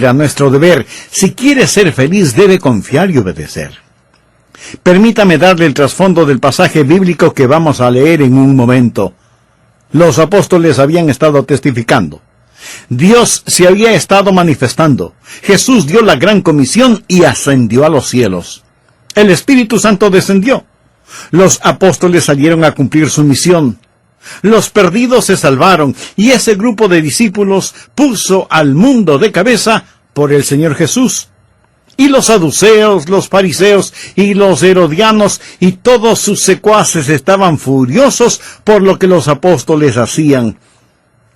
a nuestro deber. Si quiere ser feliz, debe confiar y obedecer. Permítame darle el trasfondo del pasaje bíblico que vamos a leer en un momento. Los apóstoles habían estado testificando. Dios se había estado manifestando. Jesús dio la gran comisión y ascendió a los cielos. El Espíritu Santo descendió. Los apóstoles salieron a cumplir su misión. Los perdidos se salvaron y ese grupo de discípulos puso al mundo de cabeza por el Señor Jesús. Y los saduceos, los fariseos y los herodianos y todos sus secuaces estaban furiosos por lo que los apóstoles hacían.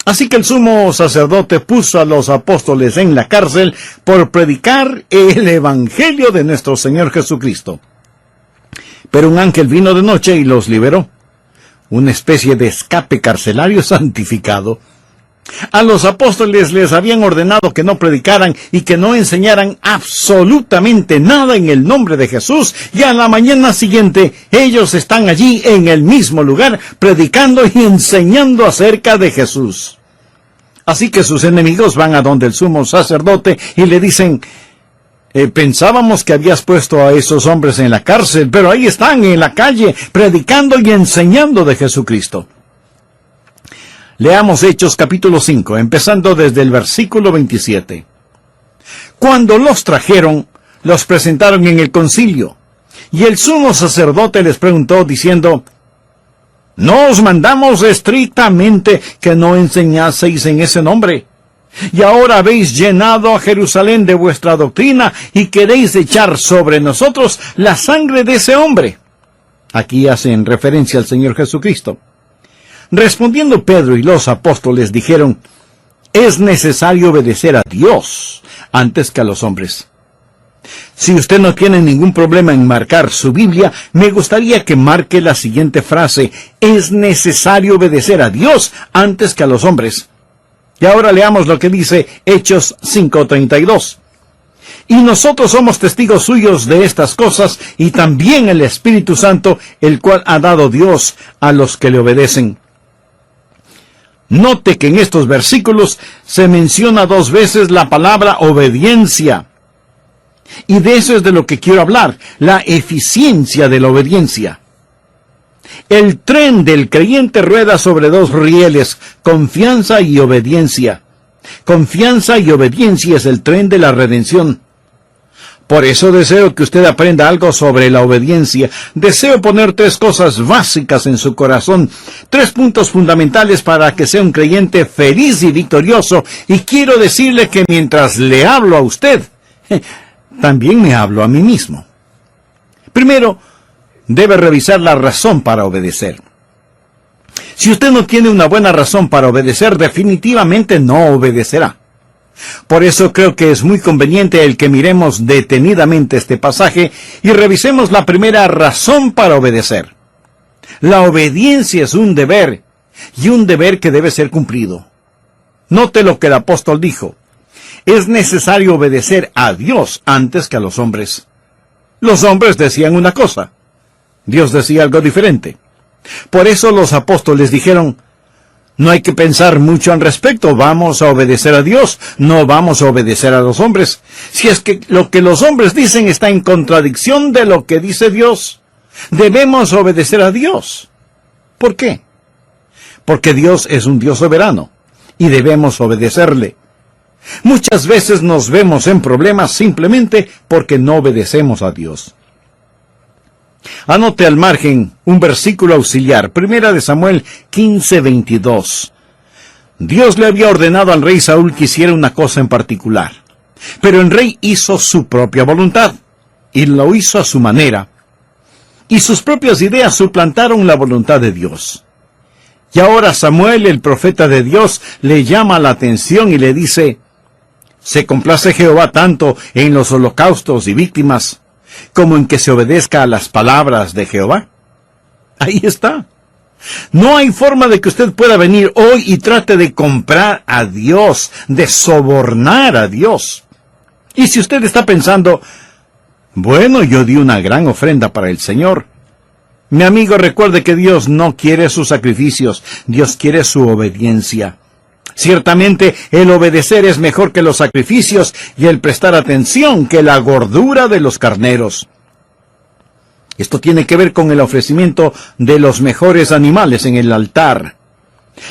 Así que el sumo sacerdote puso a los apóstoles en la cárcel por predicar el Evangelio de nuestro Señor Jesucristo. Pero un ángel vino de noche y los liberó. Una especie de escape carcelario santificado. A los apóstoles les habían ordenado que no predicaran y que no enseñaran absolutamente nada en el nombre de Jesús, y a la mañana siguiente ellos están allí en el mismo lugar predicando y enseñando acerca de Jesús. Así que sus enemigos van a donde el sumo sacerdote y le dicen: pensábamos que habías puesto a esos hombres en la cárcel, pero ahí están en la calle predicando y enseñando de Jesucristo. Leamos Hechos capítulo 5, empezando desde el versículo 27. Cuando los trajeron, los presentaron en el concilio, y el sumo sacerdote les preguntó diciendo: ¿no os mandamos estrictamente que no enseñaseis en ese nombre? Y ahora habéis llenado a Jerusalén de vuestra doctrina y queréis echar sobre nosotros la sangre de ese hombre. Aquí hacen referencia al Señor Jesucristo. Respondiendo Pedro y los apóstoles dijeron: es necesario obedecer a Dios antes que a los hombres. Si usted no tiene ningún problema en marcar su Biblia, me gustaría que marque la siguiente frase: es necesario obedecer a Dios antes que a los hombres. Y ahora leamos lo que dice Hechos 5:32. Y nosotros somos testigos suyos de estas cosas, y también el Espíritu Santo, el cual ha dado Dios a los que le obedecen. Note que en estos versículos se menciona 2 veces la palabra obediencia. Y de eso es de lo que quiero hablar, la eficiencia de la obediencia. El tren del creyente rueda sobre 2 rieles, confianza y obediencia. Confianza y obediencia es el tren de la redención. Por eso deseo que usted aprenda algo sobre la obediencia. Deseo poner 3 cosas básicas en su corazón, 3 puntos fundamentales para que sea un creyente feliz y victorioso. Y quiero decirle que mientras le hablo a usted, también me hablo a mí mismo. Primero, debe revisar la razón para obedecer. Si usted no tiene una buena razón para obedecer, definitivamente no obedecerá. Por eso creo que es muy conveniente el que miremos detenidamente este pasaje y revisemos la primera razón para obedecer. La obediencia es un deber, y un deber que debe ser cumplido. Note lo que el apóstol dijo: es necesario obedecer a Dios antes que a los hombres. Los hombres decían una cosa, Dios decía algo diferente. Por eso los apóstoles dijeron: no hay que pensar mucho al respecto, vamos a obedecer a Dios, no vamos a obedecer a los hombres. Si es que lo que los hombres dicen está en contradicción de lo que dice Dios, debemos obedecer a Dios. ¿Por qué? Porque Dios es un Dios soberano y debemos obedecerle. Muchas veces nos vemos en problemas simplemente porque no obedecemos a Dios. Anote al margen un versículo auxiliar, 1 Samuel 15:22. Dios le había ordenado al rey Saúl que hiciera una cosa en particular, pero el rey hizo su propia voluntad, y lo hizo a su manera, y sus propias ideas suplantaron la voluntad de Dios. Y ahora Samuel, el profeta de Dios, le llama la atención y le dice: ¿se complace Jehová tanto en los holocaustos y víctimas como en que se obedezca a las palabras de Jehová? Ahí está. No hay forma de que usted pueda venir hoy y trate de comprar a Dios, de sobornar a Dios. Y si usted está pensando: bueno, yo di una gran ofrenda para el Señor. Mi amigo, recuerde que Dios no quiere sus sacrificios, Dios quiere su obediencia. Ciertamente, el obedecer es mejor que los sacrificios y el prestar atención que la gordura de los carneros. Esto tiene que ver con el ofrecimiento de los mejores animales en el altar.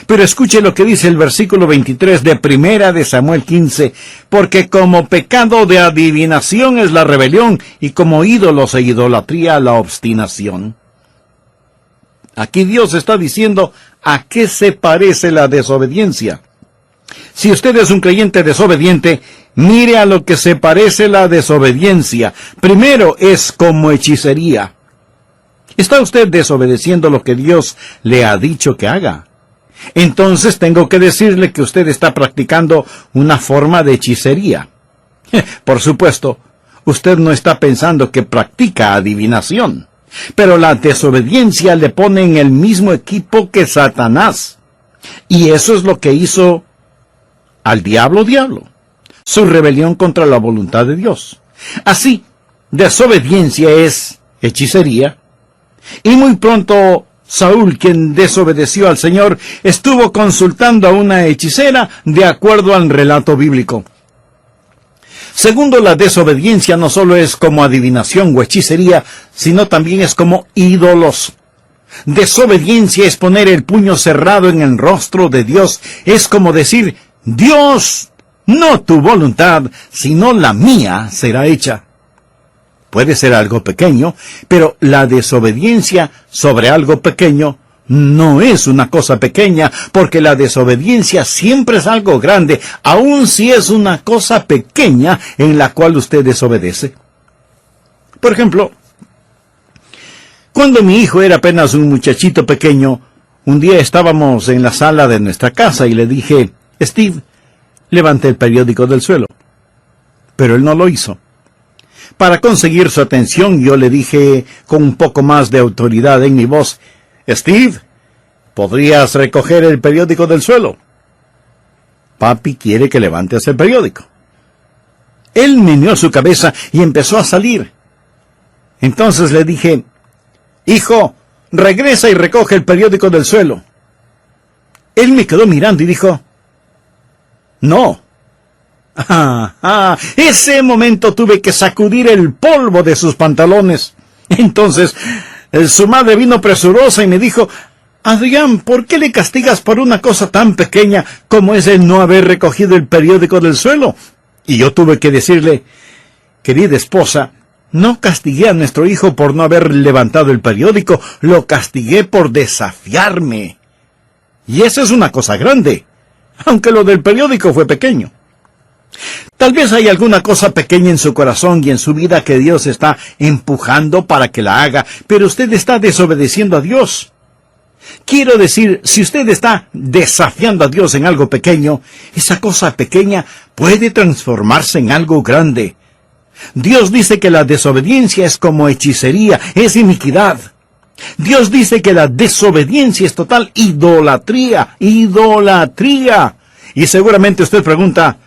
Pero escuche lo que dice el versículo 23 de Primera de Samuel 15, porque como pecado de adivinación es la rebelión, y como ídolos e idolatría la obstinación. Aquí Dios está diciendo a qué se parece la desobediencia. Si usted es un creyente desobediente, mire a lo que se parece la desobediencia. Primero, es como hechicería. ¿Está usted desobedeciendo lo que Dios le ha dicho que haga? Entonces tengo que decirle que usted está practicando una forma de hechicería. Por supuesto, usted no está pensando que practica adivinación. Pero la desobediencia le pone en el mismo equipo que Satanás. Y eso es lo que hizo al diablo, su rebelión contra la voluntad de Dios. Así, desobediencia es hechicería. Y muy pronto, Saúl, quien desobedeció al Señor, estuvo consultando a una hechicera de acuerdo al relato bíblico. Segundo, la desobediencia no solo es como adivinación o hechicería, sino también es como ídolos. Desobediencia es poner el puño cerrado en el rostro de Dios. Es como decir, Dios, no tu voluntad, sino la mía será hecha. Puede ser algo pequeño, pero la desobediencia sobre algo pequeño no es una cosa pequeña, porque la desobediencia siempre es algo grande, aun si es una cosa pequeña en la cual usted desobedece. Por ejemplo, cuando mi hijo era apenas un muchachito pequeño, un día estábamos en la sala de nuestra casa y le dije, Steve, levante el periódico del suelo. Pero él no lo hizo. Para conseguir su atención, yo le dije con un poco más de autoridad en mi voz, Steve, ¿podrías recoger el periódico del suelo? Papi quiere que levantes el periódico. Él meneó su cabeza y empezó a salir. Entonces le dije, hijo, regresa y recoge el periódico del suelo. Él me quedó mirando y dijo, no. Ese momento tuve que sacudir el polvo de sus pantalones. Entonces, su madre vino presurosa y me dijo, Adrián, ¿por qué le castigas por una cosa tan pequeña como es el no haber recogido el periódico del suelo? Y yo tuve que decirle, querida esposa, no castigué a nuestro hijo por no haber levantado el periódico, lo castigué por desafiarme. Y eso es una cosa grande, aunque lo del periódico fue pequeño. Tal vez hay alguna cosa pequeña en su corazón y en su vida que Dios está empujando para que la haga, pero usted está desobedeciendo a Dios. Quiero decir, si usted está desafiando a Dios en algo pequeño, esa cosa pequeña puede transformarse en algo grande. Dios dice que la desobediencia es como hechicería, es iniquidad. Dios dice que la desobediencia es total idolatría. Y seguramente usted pregunta,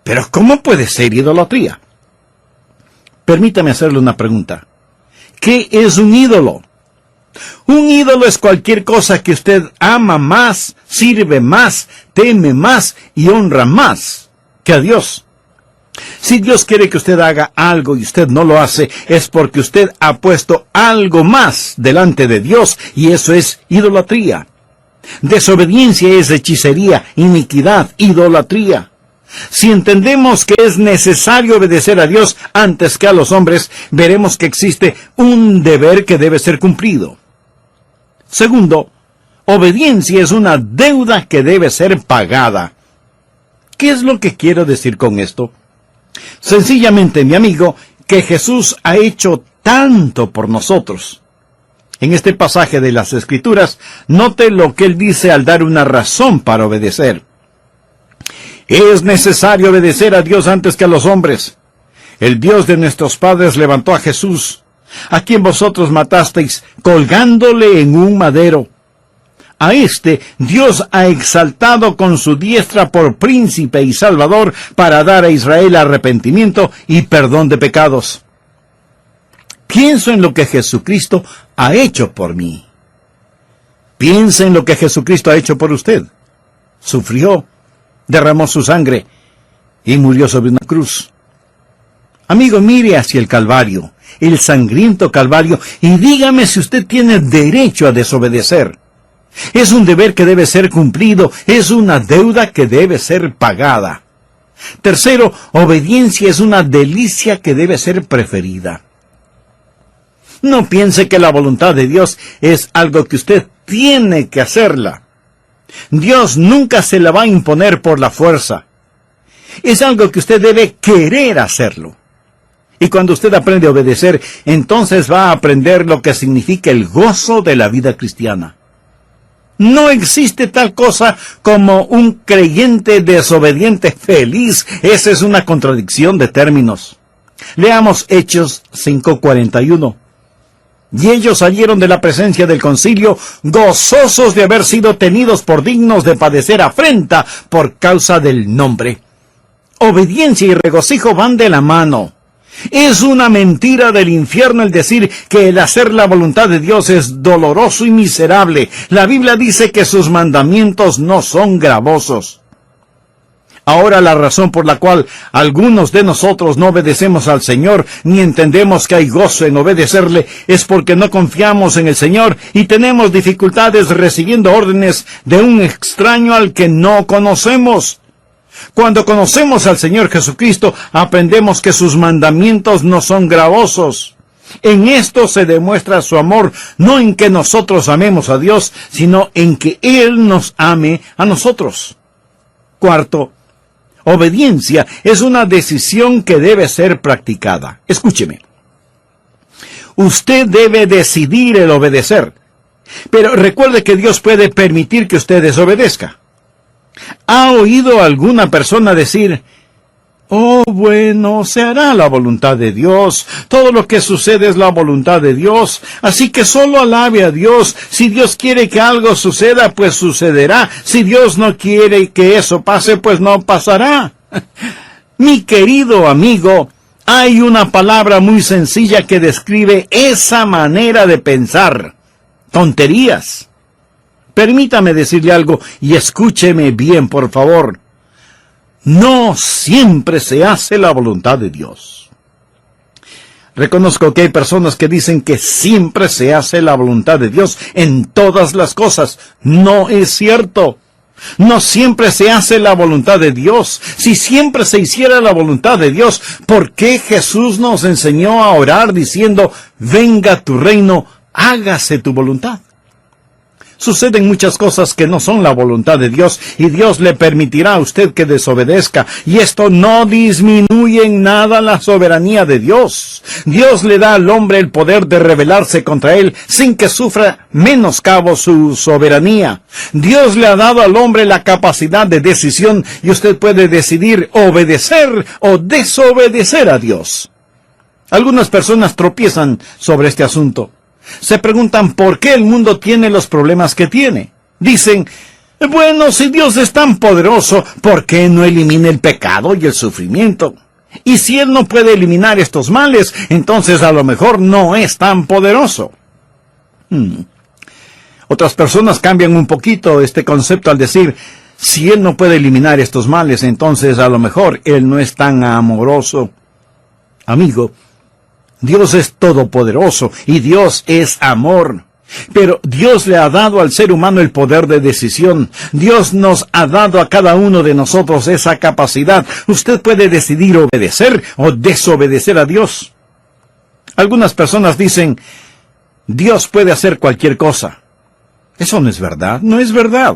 ¿pero cómo puede ser idolatría? Permítame hacerle una pregunta. ¿Qué es un ídolo? Un ídolo es cualquier cosa que usted ama más, sirve más, teme más y honra más que a Dios. Si Dios quiere que usted haga algo y usted no lo hace, es porque usted ha puesto algo más delante de Dios, y eso es idolatría. Desobediencia es hechicería, iniquidad, idolatría. Si entendemos que es necesario obedecer a Dios antes que a los hombres, veremos que existe un deber que debe ser cumplido. Segundo, obediencia es una deuda que debe ser pagada. ¿Qué es lo que quiero decir con esto? Sencillamente, mi amigo, que Jesús ha hecho tanto por nosotros. En este pasaje de las Escrituras, note lo que él dice al dar una razón para obedecer. Es necesario obedecer a Dios antes que a los hombres. El Dios de nuestros padres levantó a Jesús, a quien vosotros matasteis, colgándole en un madero. A este Dios ha exaltado con su diestra por príncipe y salvador para dar a Israel arrepentimiento y perdón de pecados. Pienso en lo que Jesucristo ha hecho por mí. Piensa en lo que Jesucristo ha hecho por usted. Sufrió, derramó su sangre y murió sobre una cruz. Amigo, mire hacia el Calvario, el sangriento Calvario, y dígame si usted tiene derecho a desobedecer. Es un deber que debe ser cumplido, es una deuda que debe ser pagada. Tercero, obediencia es una delicia que debe ser preferida. No piense que la voluntad de Dios es algo que usted tiene que hacerla. Dios nunca se la va a imponer por la fuerza. Es algo que usted debe querer hacerlo. Y cuando usted aprende a obedecer, entonces va a aprender lo que significa el gozo de la vida cristiana. No existe tal cosa como un creyente desobediente feliz. Esa es una contradicción de términos. Leamos Hechos 5:41. Y ellos salieron de la presencia del concilio, gozosos de haber sido tenidos por dignos de padecer afrenta por causa del nombre. Obediencia y regocijo van de la mano. Es una mentira del infierno el decir que el hacer la voluntad de Dios es doloroso y miserable. La Biblia dice que sus mandamientos no son gravosos. Ahora la razón por la cual algunos de nosotros no obedecemos al Señor, ni entendemos que hay gozo en obedecerle, es porque no confiamos en el Señor y tenemos dificultades recibiendo órdenes de un extraño al que no conocemos. Cuando conocemos al Señor Jesucristo, aprendemos que sus mandamientos no son gravosos. En esto se demuestra su amor, no en que nosotros amemos a Dios, sino en que Él nos ame a nosotros. Cuarto, obediencia es una decisión que debe ser practicada. Escúcheme. Usted debe decidir el obedecer, pero recuerde que Dios puede permitir que usted desobedezca. ¿Ha oído alguna persona decir, oh, bueno, se hará la voluntad de Dios, todo lo que sucede es la voluntad de Dios, así que solo alabe a Dios, si Dios quiere que algo suceda, pues sucederá, si Dios no quiere que eso pase, pues no pasará? Mi querido amigo, hay una palabra muy sencilla que describe esa manera de pensar: tonterías. Permítame decirle algo y escúcheme bien, por favor. No siempre se hace la voluntad de Dios. Reconozco que hay personas que dicen que siempre se hace la voluntad de Dios en todas las cosas. No es cierto. No siempre se hace la voluntad de Dios. Si siempre se hiciera la voluntad de Dios, ¿por qué Jesús nos enseñó a orar diciendo, venga tu reino, hágase tu voluntad? Suceden muchas cosas que no son la voluntad de Dios y Dios le permitirá a usted que desobedezca, y esto no disminuye en nada la soberanía de Dios. Dios le da al hombre el poder de rebelarse contra él sin que sufra menoscabo su soberanía. Dios le ha dado al hombre la capacidad de decisión y usted puede decidir obedecer o desobedecer a Dios. Algunas personas tropiezan sobre este asunto. Se preguntan por qué el mundo tiene los problemas que tiene. Dicen, bueno, si Dios es tan poderoso, ¿por qué no elimina el pecado y el sufrimiento? Y si Él no puede eliminar estos males, entonces a lo mejor no es tan poderoso. Otras personas cambian un poquito este concepto al decir, si Él no puede eliminar estos males, entonces a lo mejor Él no es tan amoroso. Amigo, Dios es todopoderoso y Dios es amor. Pero Dios le ha dado al ser humano el poder de decisión. Dios nos ha dado a cada uno de nosotros esa capacidad. Usted puede decidir obedecer o desobedecer a Dios. Algunas personas dicen, Dios puede hacer cualquier cosa. Eso no es verdad, no es verdad.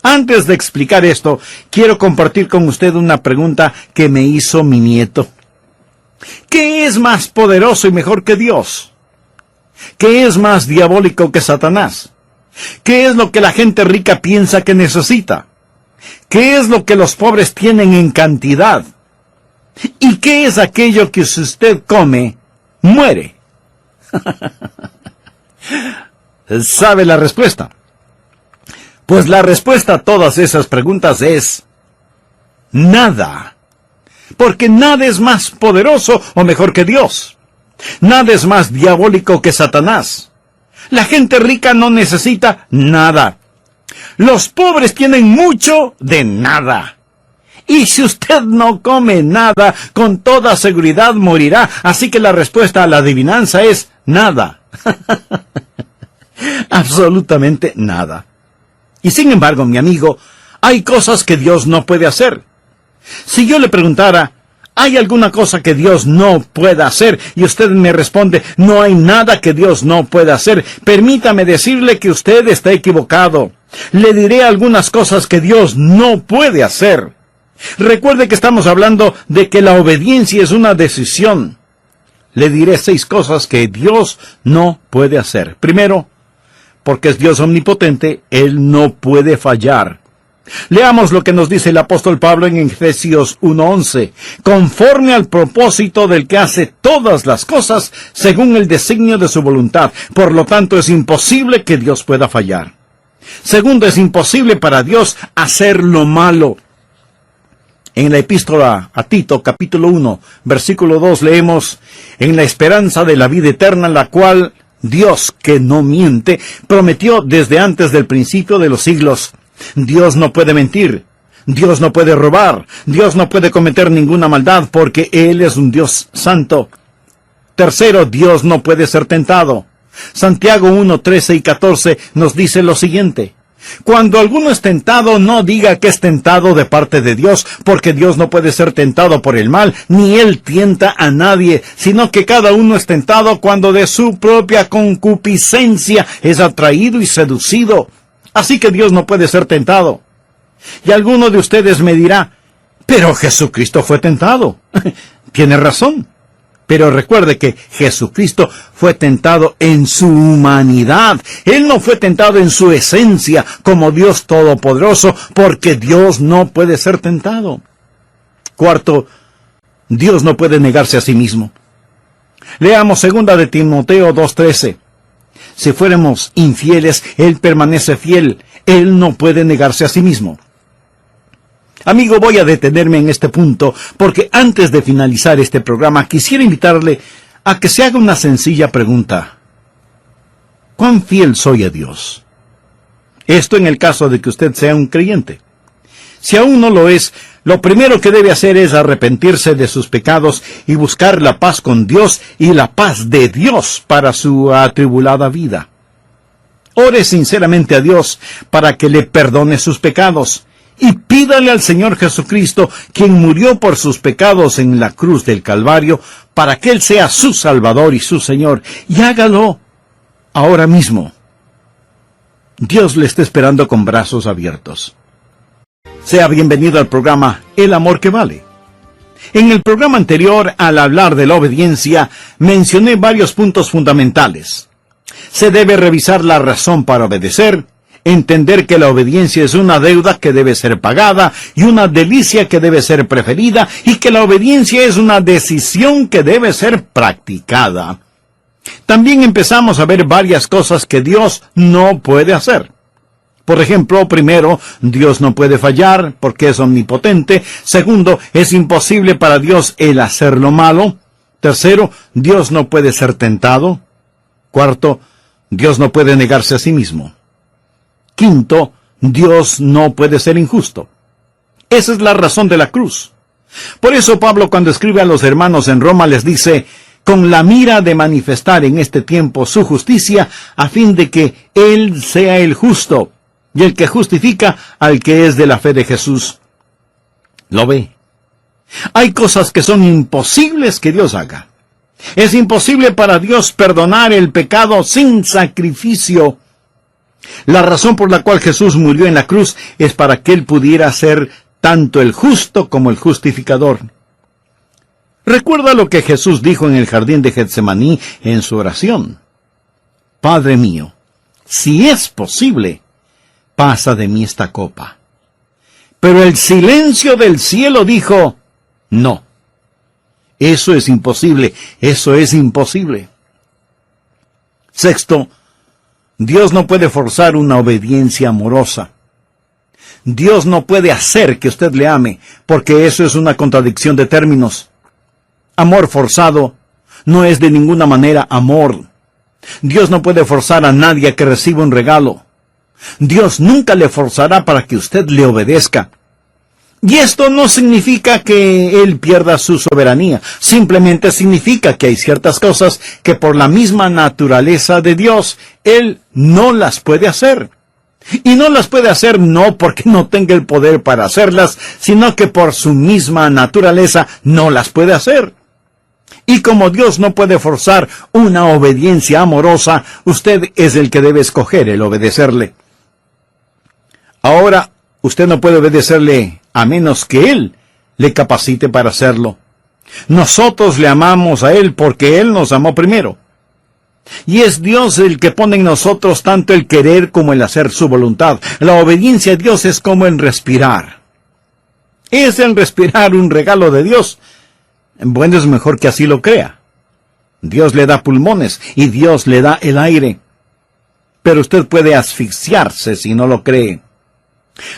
Antes de explicar esto, quiero compartir con usted una pregunta que me hizo mi nieto. ¿Qué es más poderoso y mejor que Dios? ¿Qué es más diabólico que Satanás? ¿Qué es lo que la gente rica piensa que necesita? ¿Qué es lo que los pobres tienen en cantidad? ¿Y qué es aquello que si usted come, muere? ¿Sabe la respuesta? Pues la respuesta a todas esas preguntas es nada. Porque nada es más poderoso o mejor que Dios. Nada es más diabólico que Satanás. La gente rica no necesita nada. Los pobres tienen mucho de nada. Y si usted no come nada, con toda seguridad morirá. Así que la respuesta a la adivinanza es nada. Absolutamente nada. Y sin embargo, mi amigo, hay cosas que Dios no puede hacer. Si yo le preguntara, ¿hay alguna cosa que Dios no pueda hacer? Y usted me responde, no hay nada que Dios no pueda hacer. Permítame decirle que usted está equivocado. Le diré algunas cosas que Dios no puede hacer. Recuerde que estamos hablando de que la obediencia es una decisión. Le diré 6 cosas que Dios no puede hacer. Primero, porque es Dios omnipotente, Él no puede fallar. Leamos lo que nos dice el apóstol Pablo en Efesios 1:11. Conforme al propósito del que hace todas las cosas según el designio de su voluntad. Por lo tanto, es imposible que Dios pueda fallar. Segundo, es imposible para Dios hacer lo malo. En la epístola a Tito, capítulo 1, versículo 2, leemos, en la esperanza de la vida eterna, la cual Dios, que no miente, prometió desde antes del principio de los siglos. Dios no puede mentir, Dios no puede robar, Dios no puede cometer ninguna maldad, porque Él es un Dios santo. Tercero, Dios no puede ser tentado. Santiago 1, 13 y 14 nos dice lo siguiente. Cuando alguno es tentado, no diga que es tentado de parte de Dios, porque Dios no puede ser tentado por el mal, ni Él tienta a nadie, sino que cada uno es tentado cuando de su propia concupiscencia es atraído y seducido. Así que Dios no puede ser tentado. Y alguno de ustedes me dirá, pero Jesucristo fue tentado. Tiene razón. Pero recuerde que Jesucristo fue tentado en su humanidad. Él no fue tentado en su esencia como Dios Todopoderoso, porque Dios no puede ser tentado. Cuarto, Dios no puede negarse a sí mismo. Leamos 2 de Timoteo 2:13. Si fuéramos infieles, Él permanece fiel. Él no puede negarse a sí mismo. Amigo, voy a detenerme en este punto, porque antes de finalizar este programa, quisiera invitarle a que se haga una sencilla pregunta. ¿Cuán fiel soy a Dios? Esto en el caso de que usted sea un creyente. Si aún no lo es, lo primero que debe hacer es arrepentirse de sus pecados y buscar la paz con Dios y la paz de Dios para su atribulada vida. Ore sinceramente a Dios para que le perdone sus pecados. Y pídale al Señor Jesucristo, quien murió por sus pecados en la cruz del Calvario, para que Él sea su Salvador y su Señor. Y hágalo ahora mismo. Dios le está esperando con brazos abiertos. Sea bienvenido al programa El Amor que Vale. En el programa anterior, al hablar de la obediencia, mencioné varios puntos fundamentales. Se debe revisar la razón para obedecer, entender que la obediencia es una deuda que debe ser pagada y una delicia que debe ser preferida, y que la obediencia es una decisión que debe ser practicada. También empezamos a ver varias cosas que Dios no puede hacer. Por ejemplo, primero, Dios no puede fallar porque es omnipotente. Segundo, es imposible para Dios el hacer lo malo. Tercero, Dios no puede ser tentado. Cuarto, Dios no puede negarse a sí mismo. Quinto, Dios no puede ser injusto. Esa es la razón de la cruz. Por eso Pablo, cuando escribe a los hermanos en Roma, les dice, con la mira de manifestar en este tiempo su justicia, a fin de que Él sea el justo, y el que justifica al que es de la fe de Jesús. ¿Lo ve? Hay cosas que son imposibles que Dios haga. Es imposible para Dios perdonar el pecado sin sacrificio. La razón por la cual Jesús murió en la cruz es para que Él pudiera ser tanto el justo como el justificador. Recuerda lo que Jesús dijo en el jardín de Getsemaní en su oración. Padre mío, si es posible, pasa de mí esta copa. Pero el silencio del cielo dijo, no. Eso es imposible, eso es imposible. Sexto, Dios no puede forzar una obediencia amorosa. Dios no puede hacer que usted le ame, porque eso es una contradicción de términos. Amor forzado no es de ninguna manera amor. Dios no puede forzar a nadie a que reciba un regalo. Dios nunca le forzará para que usted le obedezca. Y esto no significa que Él pierda su soberanía. Simplemente significa que hay ciertas cosas que por la misma naturaleza de Dios, Él no las puede hacer. Y no las puede hacer no porque no tenga el poder para hacerlas, sino que por su misma naturaleza no las puede hacer. Y como Dios no puede forzar una obediencia amorosa, usted es el que debe escoger el obedecerle. Ahora, usted no puede obedecerle a menos que Él le capacite para hacerlo. Nosotros le amamos a Él porque Él nos amó primero. Y es Dios el que pone en nosotros tanto el querer como el hacer su voluntad. La obediencia a Dios es como el respirar. ¿Es el respirar un regalo de Dios? Bueno, es mejor que así lo crea. Dios le da pulmones y Dios le da el aire. Pero usted puede asfixiarse si no lo cree.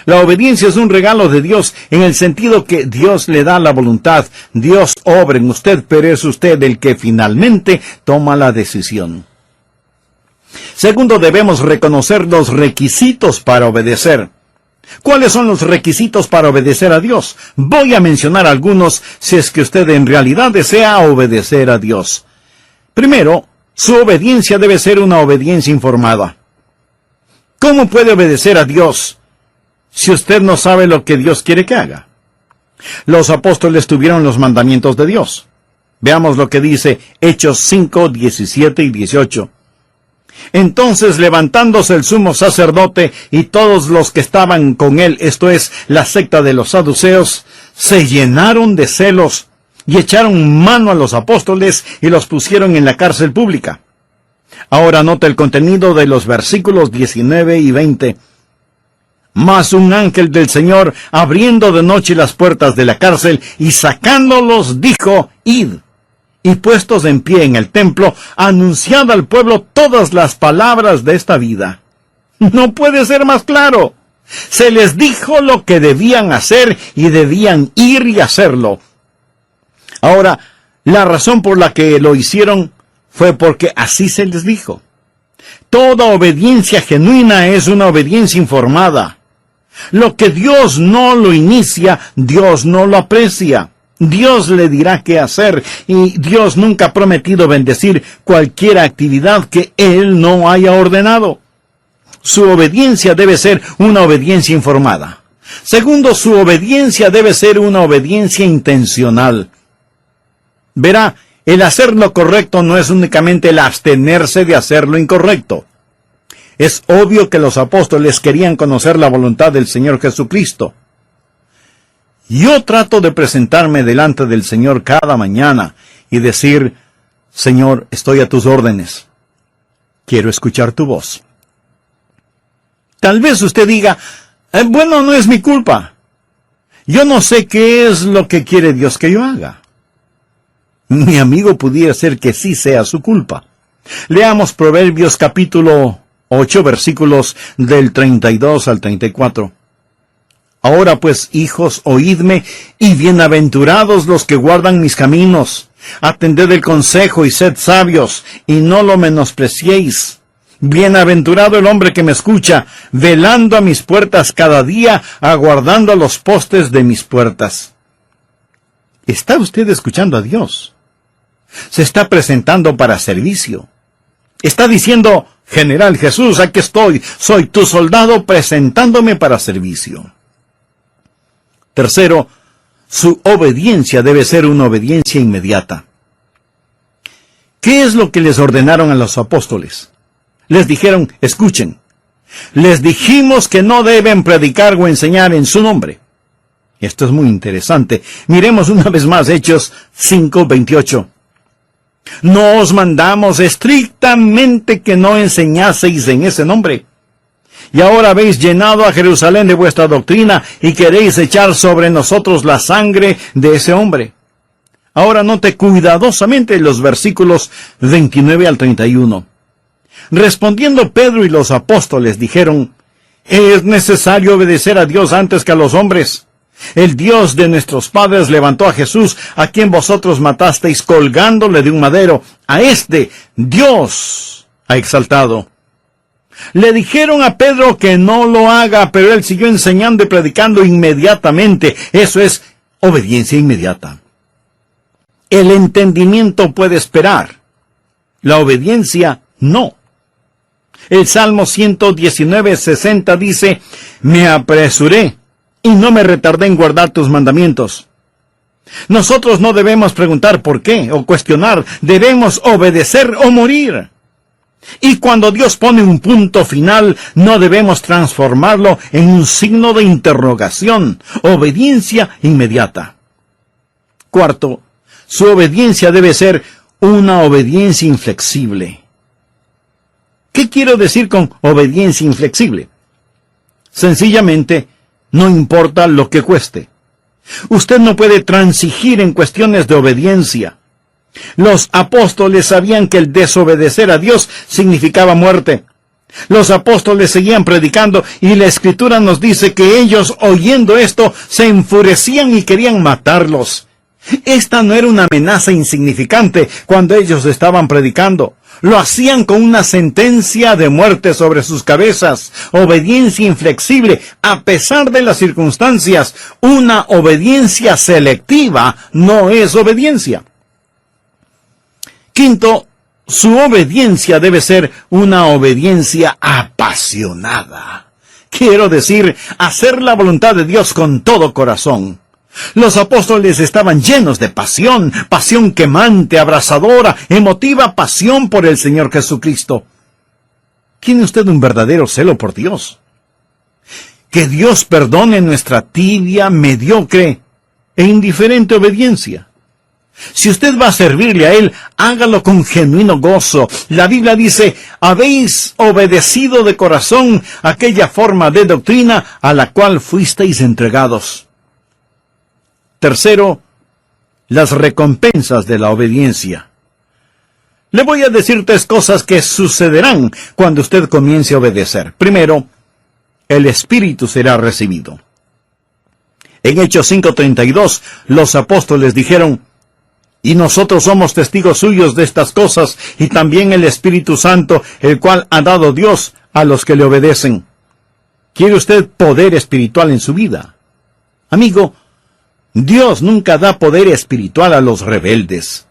La obediencia es un regalo de Dios en el sentido que Dios le da la voluntad. Dios obra en usted, pero es usted el que finalmente toma la decisión. Segundo, debemos reconocer los requisitos para obedecer. ¿Cuáles son los requisitos para obedecer a Dios? Voy a mencionar algunos si es que usted en realidad desea obedecer a Dios. Primero, su obediencia debe ser una obediencia informada. ¿Cómo puede obedecer a Dios si usted no sabe lo que Dios quiere que haga? Los apóstoles tuvieron los mandamientos de Dios. Veamos lo que dice Hechos 5, 17 y 18. Entonces, levantándose el sumo sacerdote y todos los que estaban con él, esto es, la secta de los saduceos, se llenaron de celos y echaron mano a los apóstoles y los pusieron en la cárcel pública. Ahora nota el contenido de los versículos 19 y 20. Mas un ángel del Señor, abriendo de noche las puertas de la cárcel y sacándolos, dijo: Id. Y puestos en pie en el templo, anunciad al pueblo todas las palabras de esta vida. No puede ser más claro. Se les dijo lo que debían hacer y debían ir y hacerlo. Ahora, la razón por la que lo hicieron fue porque así se les dijo. Toda obediencia genuina es una obediencia informada. Lo que Dios no lo inicia, Dios no lo aprecia. Dios le dirá qué hacer, y Dios nunca ha prometido bendecir cualquier actividad que Él no haya ordenado. Su obediencia debe ser una obediencia informada. Segundo, su obediencia debe ser una obediencia intencional. Verá, el hacer lo correcto no es únicamente el abstenerse de hacer lo incorrecto. Es obvio que los apóstoles querían conocer la voluntad del Señor Jesucristo. Yo trato de presentarme delante del Señor cada mañana y decir: Señor, estoy a tus órdenes. Quiero escuchar tu voz. Tal vez usted diga: bueno, no es mi culpa. Yo no sé qué es lo que quiere Dios que yo haga. Mi amigo, pudiera ser que sí sea su culpa. Leamos Proverbios capítulo 8, versículos del 32 al 34. Ahora pues, hijos, oídme, y bienaventurados los que guardan mis caminos. Atended el consejo y sed sabios, y no lo menospreciéis. Bienaventurado el hombre que me escucha, velando a mis puertas cada día, aguardando a los postes de mis puertas. ¿Está usted escuchando a Dios? Se está presentando para servicio. Está diciendo: General Jesús, aquí estoy, soy tu soldado presentándome para servicio. Tercero, su obediencia debe ser una obediencia inmediata. ¿Qué es lo que les ordenaron a los apóstoles? Les dijeron: escuchen, les dijimos que no deben predicar o enseñar en su nombre. Esto es muy interesante. Miremos una vez más Hechos 5:28. No os mandamos estrictamente que no enseñaseis en ese nombre. Y ahora habéis llenado a Jerusalén de vuestra doctrina y queréis echar sobre nosotros la sangre de ese hombre. Ahora note cuidadosamente los versículos 29 al 31. Respondiendo Pedro y los apóstoles dijeron: es necesario obedecer a Dios antes que a los hombres. El Dios de nuestros padres levantó a Jesús, a quien vosotros matasteis colgándole de un madero. A este Dios ha exaltado. Le dijeron a Pedro que no lo haga, pero él siguió enseñando y predicando inmediatamente. Eso es obediencia inmediata. El entendimiento puede esperar. La obediencia no. El Salmo 119:60 dice: me apresuré y no me retardé en guardar tus mandamientos. Nosotros no debemos preguntar por qué o cuestionar, debemos obedecer o morir. Y cuando Dios pone un punto final, no debemos transformarlo en un signo de interrogación. Obediencia inmediata. Cuarto, su obediencia debe ser una obediencia inflexible. ¿Qué quiero decir con obediencia inflexible? Sencillamente, no importa lo que cueste. Usted no puede transigir en cuestiones de obediencia. Los apóstoles sabían que el desobedecer a Dios significaba muerte. Los apóstoles seguían predicando y la Escritura nos dice que ellos, oyendo esto, se enfurecían y querían matarlos. Esta no era una amenaza insignificante cuando ellos estaban predicando. Lo hacían con una sentencia de muerte sobre sus cabezas. Obediencia inflexible, a pesar de las circunstancias. Una obediencia selectiva no es obediencia. Quinto, su obediencia debe ser una obediencia apasionada. Quiero decir, hacer la voluntad de Dios con todo corazón. Los apóstoles estaban llenos de pasión, pasión quemante, abrasadora, emotiva pasión por el Señor Jesucristo. ¿Tiene usted un verdadero celo por Dios? Que Dios perdone nuestra tibia, mediocre e indiferente obediencia. Si usted va a servirle a Él, hágalo con genuino gozo. La Biblia dice: habéis obedecido de corazón aquella forma de doctrina a la cual fuisteis entregados. Tercero, las recompensas de la obediencia. Le voy a decir 3 cosas que sucederán cuando usted comience a obedecer. Primero, el Espíritu será recibido. En Hechos 5:32, los apóstoles dijeron: y nosotros somos testigos suyos de estas cosas, y también el Espíritu Santo, el cual ha dado Dios a los que le obedecen. ¿Quiere usted poder espiritual en su vida? Amigo, Dios nunca da poder espiritual a los rebeldes.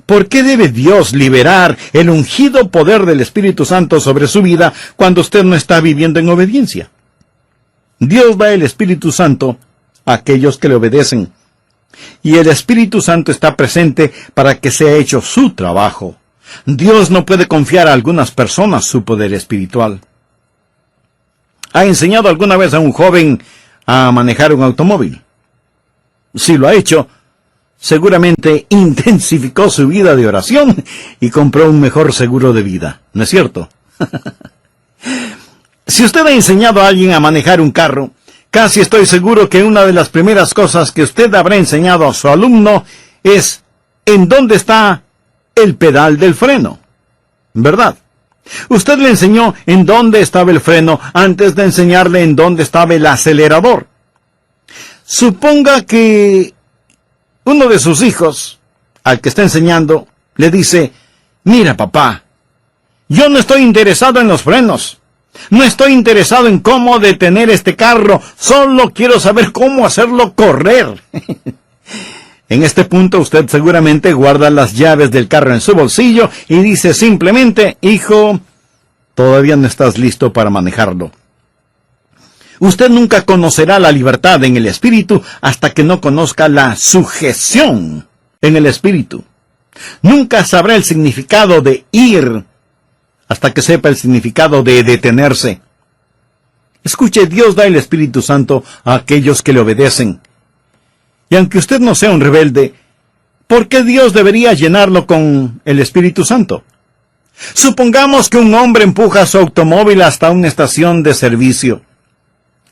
¿Por qué debe Dios liberar el ungido poder del Espíritu Santo sobre su vida cuando usted no está viviendo en obediencia? Dios da el Espíritu Santo a aquellos que le obedecen. Y el Espíritu Santo está presente para que sea hecho su trabajo. Dios no puede confiar a algunas personas su poder espiritual. ¿Ha enseñado alguna vez a un joven a manejar un automóvil? Si lo ha hecho, seguramente intensificó su vida de oración y compró un mejor seguro de vida, ¿no es cierto? Si usted ha enseñado a alguien a manejar un carro, casi estoy seguro que una de las primeras cosas que usted habrá enseñado a su alumno es en dónde está el pedal del freno, ¿verdad? Usted le enseñó en dónde estaba el freno antes de enseñarle en dónde estaba el acelerador. Suponga que uno de sus hijos, al que está enseñando, le dice: mira, papá, yo no estoy interesado en los frenos. No estoy interesado en cómo detener este carro, solo quiero saber cómo hacerlo correr. En este punto usted seguramente guarda las llaves del carro en su bolsillo y dice simplemente: hijo, todavía no estás listo para manejarlo. Usted nunca conocerá la libertad en el Espíritu hasta que no conozca la sujeción en el Espíritu. Nunca sabrá el significado de ir hasta que sepa el significado de detenerse. Escuche, Dios da el Espíritu Santo a aquellos que le obedecen. Y aunque usted no sea un rebelde, ¿por qué Dios debería llenarlo con el Espíritu Santo? Supongamos que un hombre empuja su automóvil hasta una estación de servicio.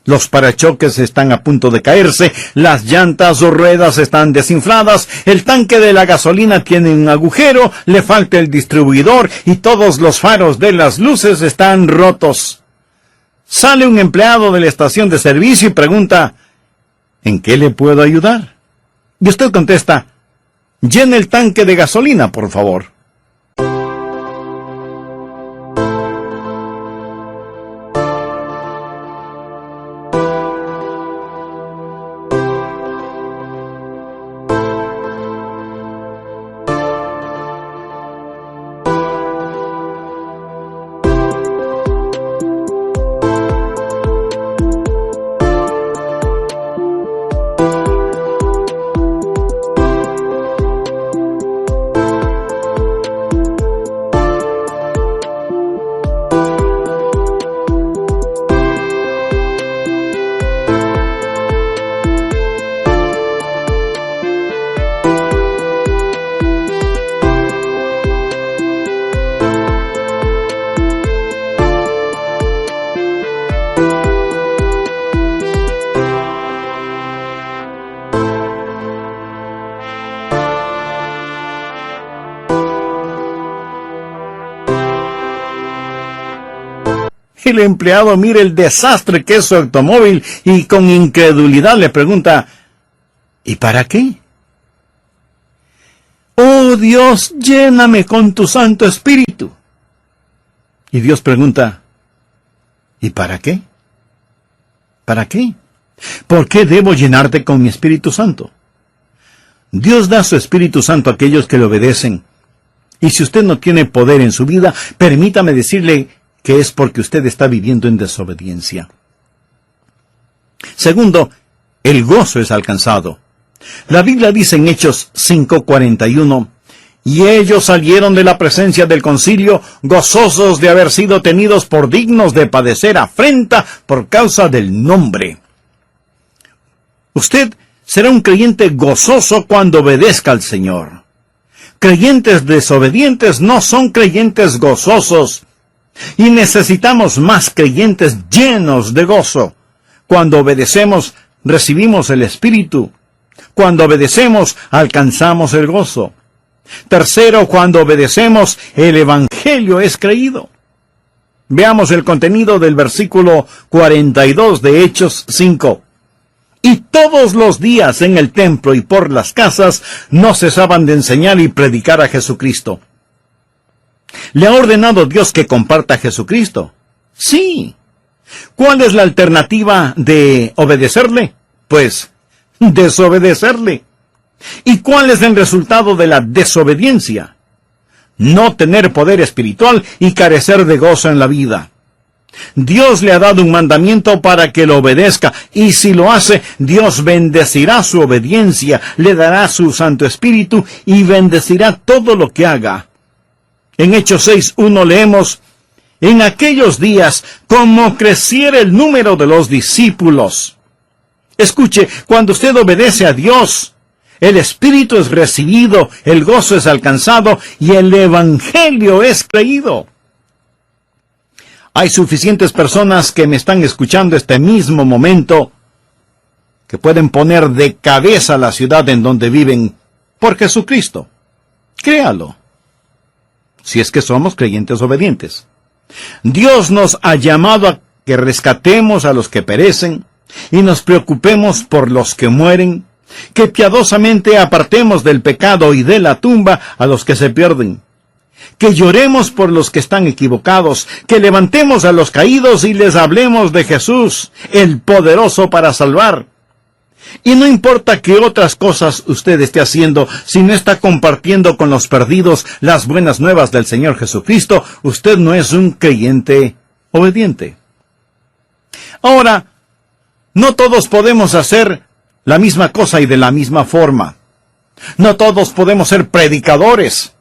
Los parachoques están a punto de caerse, las llantas o ruedas están desinfladas, el tanque de la gasolina tiene un agujero, le falta el distribuidor y todos los faros de las luces están rotos. Sale un empleado de la estación de servicio y pregunta: ¿en qué le puedo ayudar? Y usted contesta: llene el tanque de gasolina, por favor. El empleado mira el desastre que es su automóvil y con incredulidad le pregunta, ¿y para qué? Oh Dios, lléname con tu Santo Espíritu. Y Dios pregunta, ¿y para qué? ¿Para qué? ¿Por qué debo llenarte con mi Espíritu Santo? Dios da su Espíritu Santo a aquellos que le obedecen. Y si usted no tiene poder en su vida, permítame decirle que es porque usted está viviendo en desobediencia. Segundo, el gozo es alcanzado. La Biblia dice en Hechos 5:41, y ellos salieron de la presencia del concilio, gozosos de haber sido tenidos por dignos de padecer afrenta por causa del nombre. Usted será un creyente gozoso cuando obedezca al Señor. Creyentes desobedientes no son creyentes gozosos. Y necesitamos más creyentes llenos de gozo. Cuando obedecemos, recibimos el Espíritu. Cuando obedecemos, alcanzamos el gozo. Tercero, cuando obedecemos, el Evangelio es creído. Veamos el contenido del versículo 42 de Hechos 5. Y todos los días en el templo y por las casas no cesaban de enseñar y predicar a Jesucristo. ¿Le ha ordenado Dios que comparta a Jesucristo? Sí. ¿Cuál es la alternativa de obedecerle? Pues, desobedecerle. ¿Y cuál es el resultado de la desobediencia? No tener poder espiritual y carecer de gozo en la vida. Dios le ha dado un mandamiento para que lo obedezca, y si lo hace, Dios bendecirá su obediencia, le dará su Santo Espíritu y bendecirá todo lo que haga. En Hechos 6:1 leemos, en aquellos días, como creciera el número de los discípulos. Escuche, cuando usted obedece a Dios, el Espíritu es recibido, el gozo es alcanzado y el Evangelio es creído. Hay suficientes personas que me están escuchando este mismo momento que pueden poner de cabeza la ciudad en donde viven por Jesucristo. Créalo. Si es que somos creyentes obedientes. Dios nos ha llamado a que rescatemos a los que perecen y nos preocupemos por los que mueren, que piadosamente apartemos del pecado y de la tumba a los que se pierden, que lloremos por los que están equivocados, que levantemos a los caídos y les hablemos de Jesús, el poderoso para salvar. Y no importa qué otras cosas usted esté haciendo, si no está compartiendo con los perdidos las buenas nuevas del Señor Jesucristo, usted no es un creyente obediente. Ahora, no todos podemos hacer la misma cosa y de la misma forma. No todos podemos ser predicadores,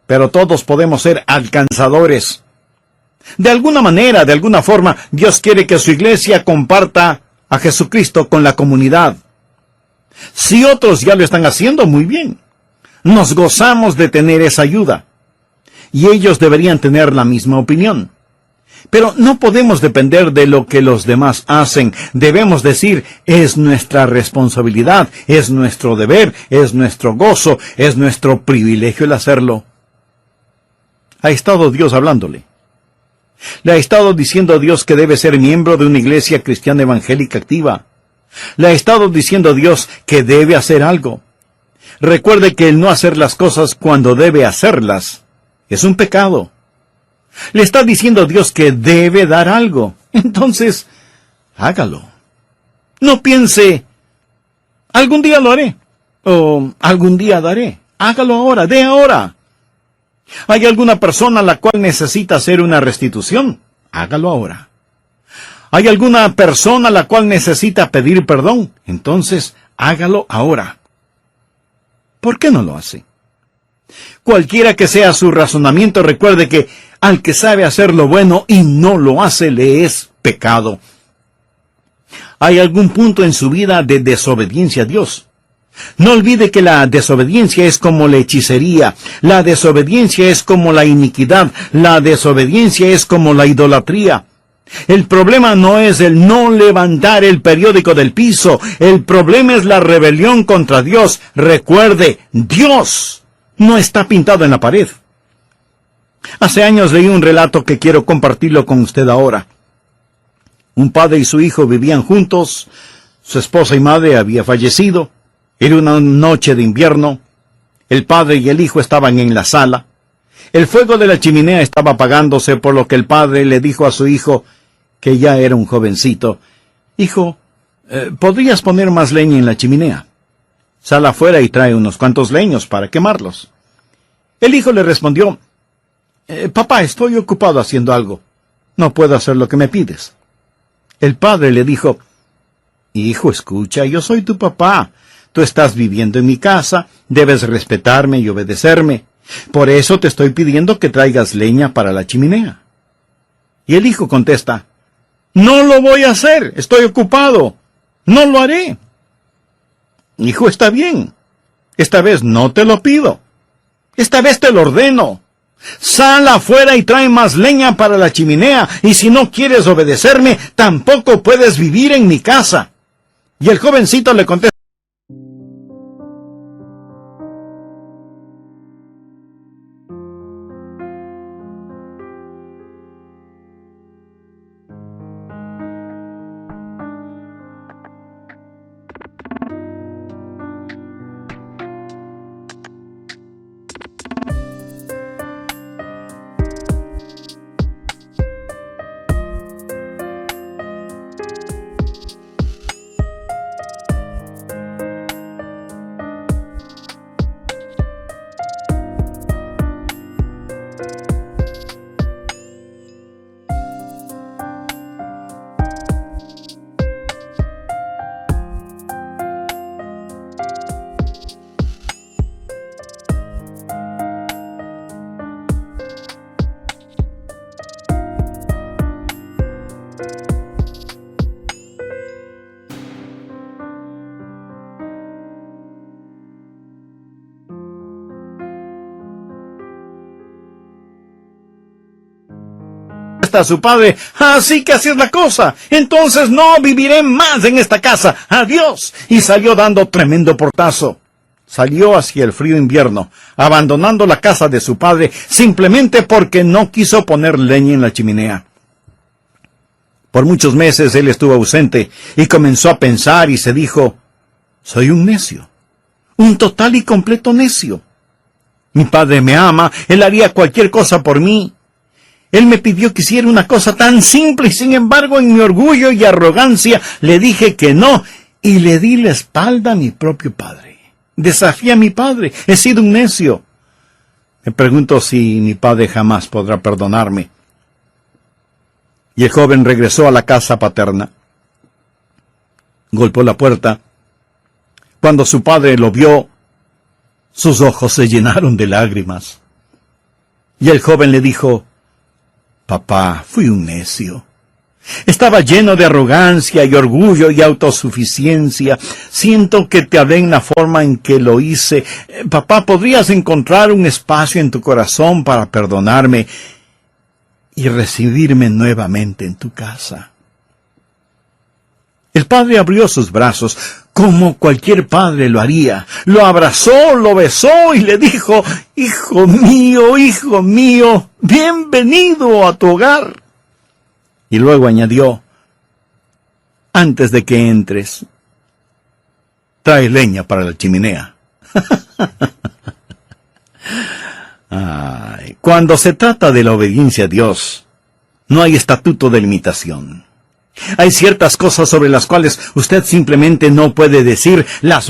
pero todos podemos ser alcanzadores. De alguna manera, de alguna forma, Dios quiere que su iglesia comparta a Jesucristo con la comunidad. Si otros ya lo están haciendo, muy bien. Nos gozamos de tener esa ayuda. Y ellos deberían tener la misma opinión. Pero no podemos depender de lo que los demás hacen. Debemos decir, es nuestra responsabilidad, es nuestro deber, es nuestro gozo, es nuestro privilegio el hacerlo. Ha estado Dios hablándole. Le ha estado diciendo a Dios que debe ser miembro de una iglesia cristiana evangélica activa. Le ha estado diciendo a Dios que debe hacer algo. Recuerde que el no hacer las cosas cuando debe hacerlas es un pecado. Le está diciendo a Dios que debe dar algo. Entonces, hágalo. No piense, algún día lo haré, o algún día daré. Hágalo ahora, dé ahora. ¿Hay alguna persona a la cual necesita hacer una restitución? Hágalo ahora. ¿Hay alguna persona a la cual necesita pedir perdón? Entonces, hágalo ahora. ¿Por qué no lo hace? Cualquiera que sea su razonamiento, recuerde que al que sabe hacer lo bueno y no lo hace, le es pecado. ¿Hay algún punto en su vida de desobediencia a Dios? No olvide que la desobediencia es como la hechicería, la desobediencia es como la iniquidad, la desobediencia es como la idolatría. El problema no es el no levantar el periódico del piso, el problema es la rebelión contra Dios. Recuerde, Dios no está pintado en la pared. Hace años leí un relato que quiero compartirlo con usted ahora. Un padre y su hijo vivían juntos. Su esposa y madre había fallecido. Era una noche de invierno. El padre y el hijo estaban en la sala. El fuego de la chimenea estaba apagándose, por lo que el padre le dijo a su hijo, que ya era un jovencito: «Hijo, ¿podrías poner más leña en la chimenea? Sal afuera y trae unos cuantos leños para quemarlos». El hijo le respondió: «Papá, estoy ocupado haciendo algo. No puedo hacer lo que me pides». El padre le dijo: «Hijo, escucha, yo soy tu papá. Tú estás viviendo en mi casa, debes respetarme y obedecerme. Por eso te estoy pidiendo que traigas leña para la chimenea». Y el hijo contesta: «No lo voy a hacer, estoy ocupado. No lo haré». «Hijo, está bien. Esta vez no te lo pido. Esta vez te lo ordeno. Sal afuera y trae más leña para la chimenea, y si no quieres obedecerme, tampoco puedes vivir en mi casa». Y el jovencito le contesta: a su padre: «Así que así es la cosa. Entonces no viviré más en esta casa. Adiós». Y salió dando tremendo portazo. Salió hacia el frío invierno, abandonando la casa de su padre simplemente porque no quiso poner leña en la chimenea. Por muchos meses él estuvo ausente y comenzó a pensar y se dijo: «Soy un necio, un total y completo necio. Mi padre me ama, él haría cualquier cosa por mí. Él me pidió que hiciera una cosa tan simple y sin embargo en mi orgullo y arrogancia le dije que no y le di la espalda a mi propio padre. Desafié a mi padre, he sido un necio. Me pregunto si mi padre jamás podrá perdonarme». Y el joven regresó a la casa paterna. Golpeó la puerta. Cuando su padre lo vio, sus ojos se llenaron de lágrimas. Y el joven le dijo: «Papá, fui un necio. Estaba lleno de arrogancia y orgullo y autosuficiencia. Siento que te hablé en la forma en que lo hice. Papá, ¿podrías encontrar un espacio en tu corazón para perdonarme y recibirme nuevamente en tu casa?» El padre abrió sus brazos, como cualquier padre lo haría. Lo abrazó, lo besó y le dijo: hijo mío, bienvenido a tu hogar». Y luego añadió: «Antes de que entres, trae leña para la chimenea». Ay, cuando se trata de la obediencia a Dios, no hay estatuto de limitación. Hay ciertas cosas sobre las cuales usted simplemente no puede decir: «Las